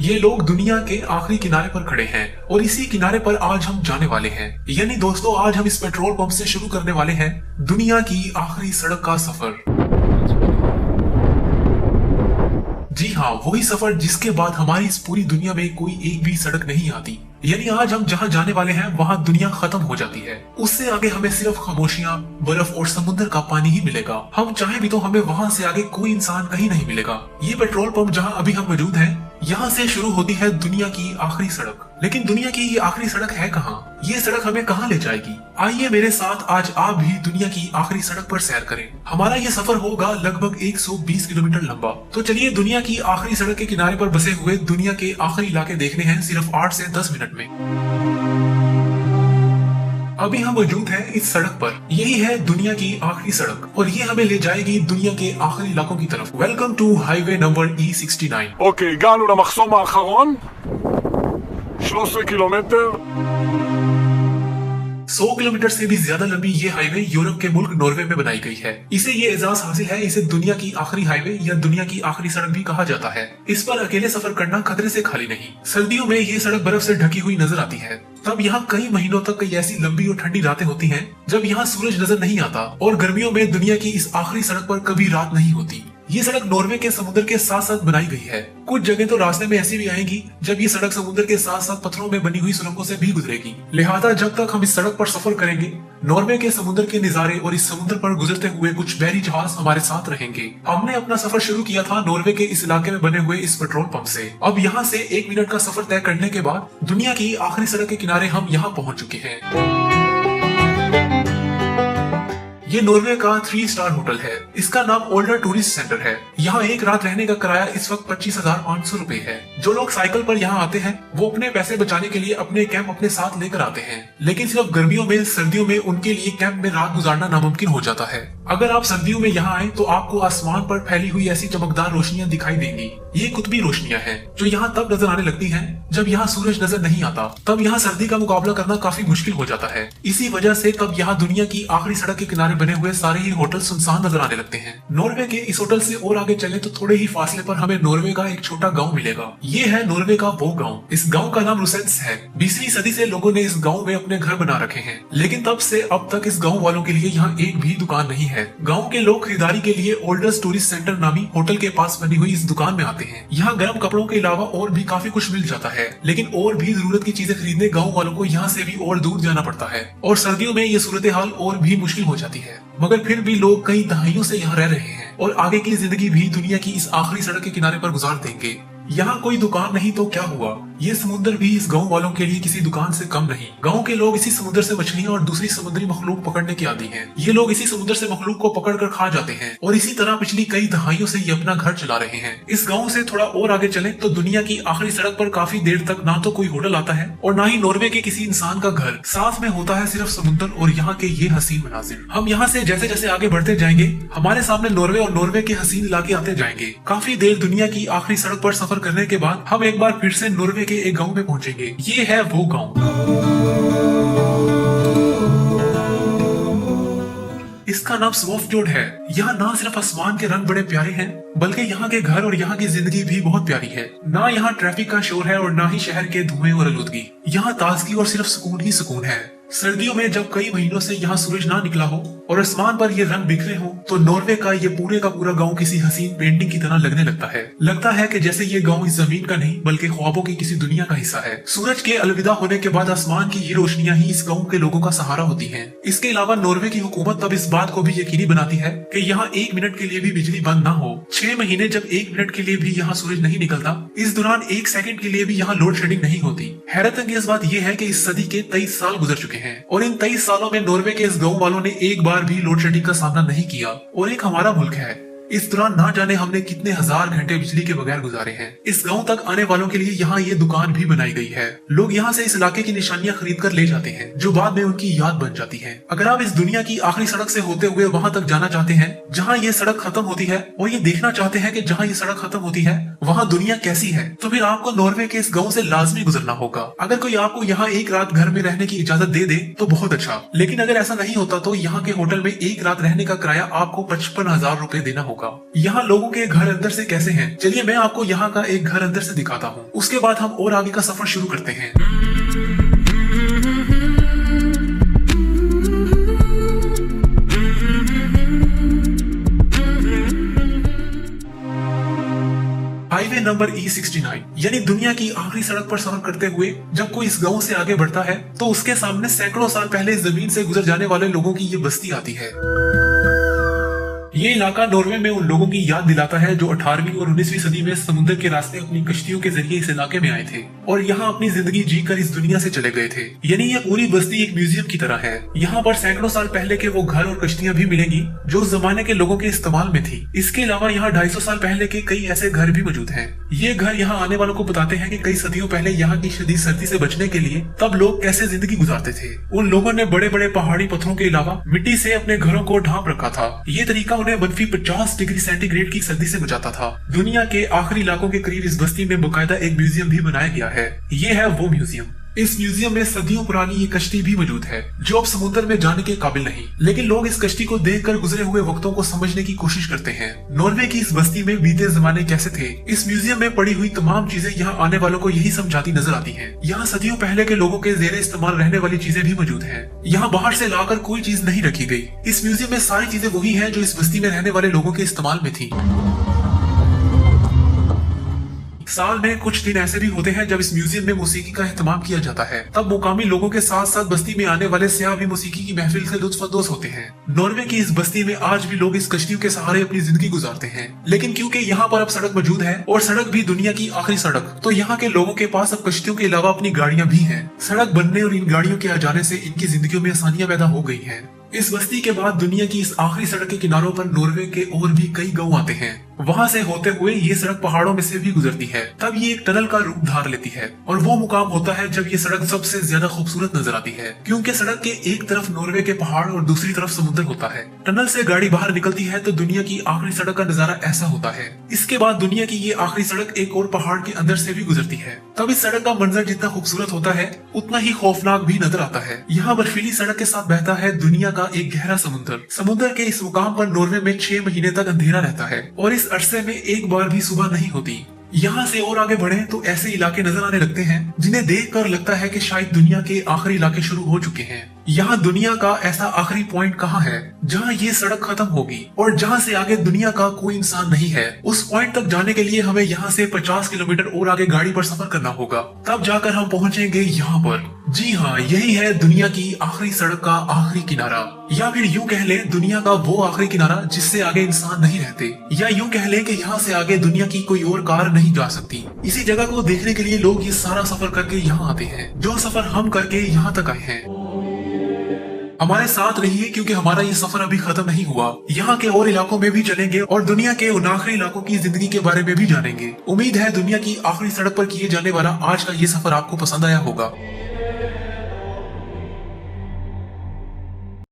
ये लोग दुनिया के आखिरी किनारे पर खड़े हैं और इसी किनारे पर आज हम जाने वाले हैं। यानी दोस्तों, आज हम इस पेट्रोल पंप से शुरू करने वाले हैं दुनिया की आखिरी सड़क का सफर। जी हाँ, वही सफर जिसके बाद हमारी इस पूरी दुनिया में कोई एक भी सड़क नहीं आती। यानी आज हम जहाँ जाने वाले हैं वहाँ दुनिया खत्म हो जाती है। उससे आगे हमें सिर्फ खामोशियाँ, बर्फ और समुद्र का पानी ही मिलेगा। हम चाहे भी तो हमें वहाँ से आगे कोई इंसान कहीं नहीं मिलेगा। ये पेट्रोल पंप जहाँ अभी हम मौजूद हैं, यहाँ से शुरू होती है दुनिया की आखिरी सड़क। लेकिन दुनिया की ये आखिरी सड़क है कहाँ? ये सड़क हमें कहाँ ले जाएगी? आइए मेरे साथ आज आप भी दुनिया की आखिरी सड़क पर सैर करें। हमारा ये सफर होगा लगभग 120 किलोमीटर लंबा। तो चलिए दुनिया की आखिरी सड़क के किनारे पर बसे हुए दुनिया के आखिरी इलाके देखने हैं सिर्फ 8 से 10 मिनट में। अभी हम मौजूद हैं इस सड़क पर। यही है दुनिया की आखिरी सड़क और ये हमें ले जाएगी दुनिया के आखिरी इलाकों की तरफ। Welcome to highway number E69। אוקיי, הגענו למחסום האחרון, 13 קילומטר। 100 kilometre से भी ज्यादा लंबी ये हाईवे यूरोप के मुल्क नॉर्वे में बनाई गई है। इसे ये एजाज हासिल है, इसे दुनिया की आखिरी हाईवे या दुनिया की आखिरी सड़क भी कहा जाता है। इस पर अकेले सफर करना खतरे से खाली नहीं। सर्दियों में ये सड़क बर्फ से ढकी हुई नजर आती है। तब यहाँ कई महीनों तक कई ऐसी लंबी और ठंडी रातें होती हैं जब यहाँ सूरज नजर नहीं आता। और गर्मियों में दुनिया की इस आखिरी सड़क पर कभी रात नहीं होती। ये सड़क नॉर्वे के समुद्र के साथ साथ बनाई गई है। कुछ जगह तो रास्ते में ऐसी भी आएंगी जब ये सड़क समुद्र के साथ साथ पत्थरों में बनी हुई सुरंगों से भी गुजरेगी। लिहाजा जब तक हम इस सड़क पर सफर करेंगे, नॉर्वे के समुद्र के नजारे और इस समुद्र पर गुजरते हुए कुछ बहरी जहाज हमारे साथ रहेंगे। हमने अपना सफर शुरू किया था नॉर्वे के इस इलाके में बने हुए इस पेट्रोल पंप से। अब यहाँ से 1 मिनट का सफर तय करने के बाद दुनिया की आखिरी सड़क के किनारे हम यहाँ पहुँच चुके हैं। ये नॉर्वे का 3 स्टार होटल है। इसका नाम ओल्डर टूरिस्ट सेंटर है। यहाँ एक रात रहने का किराया इस वक्त 25,500 रुपए है। जो लोग साइकिल पर यहाँ आते हैं वो अपने पैसे बचाने के लिए अपने कैंप अपने साथ लेकर आते हैं। लेकिन सिर्फ गर्मियों में, सर्दियों में उनके लिए कैंप में रात गुजारना नामुमकिन हो जाता है। अगर आप सर्दियों में यहाँ आए तो आपको आसमान पर फैली हुई ऐसी चमकदार रोशनियां दिखाई देंगी। ये कुतबी रोशनियां हैं जो यहाँ तब नजर आने लगती हैं जब यहाँ सूरज नजर नहीं आता। तब यहाँ सर्दी का मुकाबला करना काफी मुश्किल हो जाता है। इसी वजह से तब यहाँ दुनिया की आखिरी सड़क के किनारे बने हुए सारे ही होटल सुनसान नजर आने लगते हैं। नॉर्वे के इस होटल से और आगे चले तो थोड़े ही फासले पर हमें नॉर्वे का एक छोटा गाँव मिलेगा। ये है नॉर्वे का वो गाँव। इस गाँव का नाम रुसेंस है। 20वीं सदी से लोगों ने इस गाँव में अपने घर बना रखे हैं। लेकिन तब से अब तक इस गाँव वालों के लिए यहाँ एक भी दुकान नहीं है। गाँव के लोग खरीदारी के लिए ओल्डर्स टूरिस्ट सेंटर नामी होटल के पास बनी हुई इस दुकान में आते हैं। यहाँ गर्म कपड़ों के अलावा और भी काफी कुछ मिल जाता है। लेकिन और भी जरूरत की चीजें खरीदने गाँव वालों को यहाँ से भी और दूर जाना पड़ता है। और सर्दियों में ये सूरत हाल और भी मुश्किल हो जाती है। मगर फिर भी लोग कई दहाइयों से यहाँ रह रहे हैं और आगे की जिंदगी भी दुनिया की इस आखिरी सड़क के किनारे पर गुजार देंगे। यहाँ कोई दुकान नहीं तो क्या हुआ, ये समुद्र भी इस गांव वालों के लिए किसी दुकान से कम नहीं। गांव के लोग इसी समुद्र से मछलियां और दूसरी समुद्री मखलूक पकड़ने के आदी हैं। ये लोग इसी समुद्र से मखलूक को पकड़कर खा जाते हैं और इसी तरह पिछली कई दहाइयों से ये अपना घर चला रहे हैं। इस गांव से थोड़ा और आगे चले तो दुनिया की आखिरी सड़क पर काफी देर तक ना तो कोई होटल आता है और ना ही नॉर्वे के किसी इंसान का घर। साथ में होता है सिर्फ समुद्र और यहाँ के ये हसीन मनाजिर। हम यहाँ से जैसे जैसे आगे बढ़ते जाएंगे हमारे सामने नॉर्वे और नॉर्वे के हसीन इलाके आते जाएंगे। काफी देर दुनिया की आखिरी सड़क पर सफर करने के बाद हम एक बार फिर से नॉर्वे के एक गांव में पहुंचेंगे। ये है वो गांव। इसका नाम स्वॉफजोर्ड है। यहाँ ना सिर्फ आसमान के रंग बड़े प्यारे हैं बल्कि यहाँ के घर और यहाँ की जिंदगी भी बहुत प्यारी है। ना यहाँ ट्रैफिक का शोर है और ना ही शहर के धुएं और आलूदगी। यहाँ ताजगी और सिर्फ सुकून ही सुकून है। सर्दियों में जब कई महीनों से यहाँ सूरज ना निकला हो और आसमान पर ये रंग बिखरे हो तो नॉर्वे का ये पूरे का पूरा गांव किसी हसीन पेंटिंग की तरह लगने लगता है। लगता है कि जैसे ये गांव इस जमीन का नहीं बल्कि ख्वाबों की किसी दुनिया का हिस्सा है। सूरज के अलविदा होने के बाद आसमान की ये रोशनियां ही इस गांव के लोगों का सहारा होती हैं। इसके अलावा नॉर्वे की हुकूमत तब इस बात को भी यकीनी बनाती है कि यहाँ 1 मिनट के लिए भी बिजली बंद न हो। 6 महीने जब 1 मिनट के लिए भी यहाँ सूरज नहीं निकलता, इस दौरान 1 सेकंड के लिए भी यहाँ लोड शेडिंग नहीं होती। हैरत अंगेज बात यह है कि इस सदी के 23 साल गुजर चुके हैं और इन 23 सालों में नॉर्वे के इस गांव वालों ने एक बार भी लोड शेडिंग का सामना नहीं किया। और एक हमारा मुल्क है, इस दौरान ना जाने हमने कितने हजार घंटे बिजली के बगैर गुजारे हैं। इस गांव तक आने वालों के लिए यहाँ ये दुकान भी बनाई गई है। लोग यहाँ से इस इलाके की निशानियां खरीद कर ले जाते हैं जो बाद में उनकी याद बन जाती है। अगर आप इस दुनिया की आखिरी सड़क से होते हुए वहाँ तक जाना चाहते हैं जहाँ ये सड़क खत्म होती है और ये देखना चाहते हैं कि जहाँ ये सड़क खत्म होती है वहाँ दुनिया कैसी है, तो फिर आपको नॉर्वे के इस गाँव से लाजमी गुजरना होगा। अगर कोई आपको यहाँ एक रात घर में रहने की इजाजत दे दे तो बहुत अच्छा, लेकिन अगर ऐसा नहीं होता तो यहाँ के होटल में एक रात रहने का किराया आपको 55,000 रुपए देना होगा। होगा। यहाँ लोगों के घर अंदर से कैसे हैं, चलिए मैं आपको यहाँ का एक घर अंदर से दिखाता हूँ। उसके बाद हम और आगे का सफर शुरू करते हैं। हाईवे नंबर E69 यानी दुनिया की आखिरी सड़क पर सफर करते हुए जब कोई इस गांव से आगे बढ़ता है तो उसके सामने सैकड़ों साल पहले इस जमीन से गुजर जाने वाले लोगों की ये बस्ती आती है। ये इलाका नॉर्वे में उन लोगों की याद दिलाता है जो 18वीं और 19वीं सदी में समुद्र के रास्ते अपनी कश्तियों के जरिए इस इलाके में आए थे और यहाँ अपनी जिंदगी जीकर इस दुनिया से चले गए थे। यानी ये पूरी बस्ती एक म्यूजियम की तरह है। यहाँ पर सैकड़ों साल पहले के वो घर और कश्तियां भी मिलेंगी जो उस जमाने के लोगों के इस्तेमाल में थी। इसके अलावा यहाँ 250 साल पहले के कई ऐसे घर भी मौजूद हैं। ये घर यहाँ आने वालों को बताते हैं कि कई सदियों पहले यहाँ की शदीद सर्दी से बचने के लिए तब लोग कैसे जिंदगी गुजारते थे। उन लोगों ने बड़े बड़े पहाड़ी पत्थरों के अलावा मिट्टी से अपने घरों को ढांप रखा था। ये तरीका उन्हें -50 डिग्री सेंटीग्रेड की सर्दी से बचाता था। दुनिया के आखिरी इलाकों के करीब इस बस्ती में बाकायदा एक म्यूजियम भी बनाया गया है। ये है वो म्यूजियम। इस म्यूजियम में सदियों पुरानी ये कश्ती भी मौजूद है जो अब समुद्र में जाने के काबिल नहीं, लेकिन लोग इस कश्ती को देखकर गुजरे हुए वक्तों को समझने की कोशिश करते हैं। नॉर्वे की इस बस्ती में बीते जमाने कैसे थे, इस म्यूजियम में पड़ी हुई तमाम चीजें यहाँ आने वालों को यही समझाती नजर आती हैं। यहाँ सदियों पहले के लोगों के जेर इस्तेमाल रहने वाली चीजें भी मौजूद हैं। यहाँ बाहर से लाकर कोई चीज नहीं रखी गई। इस म्यूजियम में सारी चीजें वही है जो इस बस्ती में रहने वाले लोगों के इस्तेमाल में थी। साल में कुछ दिन ऐसे भी होते हैं जब इस म्यूजियम में मौसीकी का एहतमाम किया जाता है। तब मुकामी लोगों के साथ साथ बस्ती में आने वाले सयाह भी मौसीकी की महफिल से लुत्फानंदोज होते हैं। नॉर्वे की इस बस्ती में आज भी लोग इस कश्तियों के सहारे अपनी जिंदगी गुजारते हैं, लेकिन क्योंकि यहाँ पर अब सड़क मौजूद है और सड़क भी दुनिया की आखिरी सड़क, तो यहाँ के लोगों के पास अब कश्तियों के अलावा अपनी गाड़ियां भी हैं। सड़क बनने और इन गाड़ियों के आ जाने से इनकी जिंदगियों में आसानियां पैदा हो गई हैं। इस बस्ती के बाद दुनिया की इस आखिरी सड़क के किनारों पर नॉर्वे के और भी कई गांव आते हैं। वहां से होते हुए ये सड़क पहाड़ों में से भी गुजरती है। तब ये एक टनल का रूप धार लेती है और वो मुकाम होता है जब ये सड़क सबसे ज्यादा खूबसूरत नजर आती है, क्योंकि सड़क के एक तरफ नॉर्वे के पहाड़ और दूसरी तरफ समुद्र होता है। टनल से गाड़ी बाहर निकलती है तो दुनिया की आखिरी सड़क का नजारा ऐसा होता है। इसके बाद दुनिया की ये आखिरी सड़क एक और पहाड़ के अंदर से भी गुजरती है। तब इस सड़क का मंजर जितना खूबसूरत होता है उतना ही खौफनाक भी नजर आता है। यहाँ बर्फीली सड़क के साथ बहता है दुनिया का एक गहरा समुद्र। समुद्र के इस मुकाम पर नॉर्वे में 6 महीने तक अंधेरा रहता है और इस अरसे में एक बार भी सुबह नहीं होती। यहाँ से और आगे बढ़े तो ऐसे इलाके नजर आने लगते हैं जिन्हें देखकर लगता है कि शायद दुनिया के आखिरी इलाके शुरू हो चुके हैं। यहाँ दुनिया का ऐसा आखिरी पॉइंट कहाँ है जहाँ ये सड़क खत्म होगी और जहाँ से आगे दुनिया का कोई इंसान नहीं है। उस पॉइंट तक जाने के लिए हमें यहाँ से 50 किलोमीटर और आगे गाड़ी पर सफर करना होगा, तब जाकर हम पहुँचेंगे यहाँ पर। जी हाँ, यही है दुनिया की आखिरी सड़क का आखिरी किनारा, या फिर यूँ कह ले दुनिया का वो आखिरी किनारा जिससे आगे इंसान नहीं रहते, या यूँ कह ले कि यहाँ से आगे दुनिया की कोई और कार नहीं जा सकती। इसी जगह को देखने के लिए लोग ये सारा सफर करके यहाँ आते हैं, जो सफर हम करके यहाँ तक आए हैं। हमारे साथ रहिए क्योंकि हमारा ये सफर अभी खत्म नहीं हुआ। यहाँ के और इलाकों में भी चलेंगे और दुनिया के उन आखिरी इलाकों की जिंदगी के बारे में भी जानेंगे। उम्मीद है दुनिया की आखिरी सड़क पर किए जाने वाला आज का ये सफर आपको पसंद आया होगा।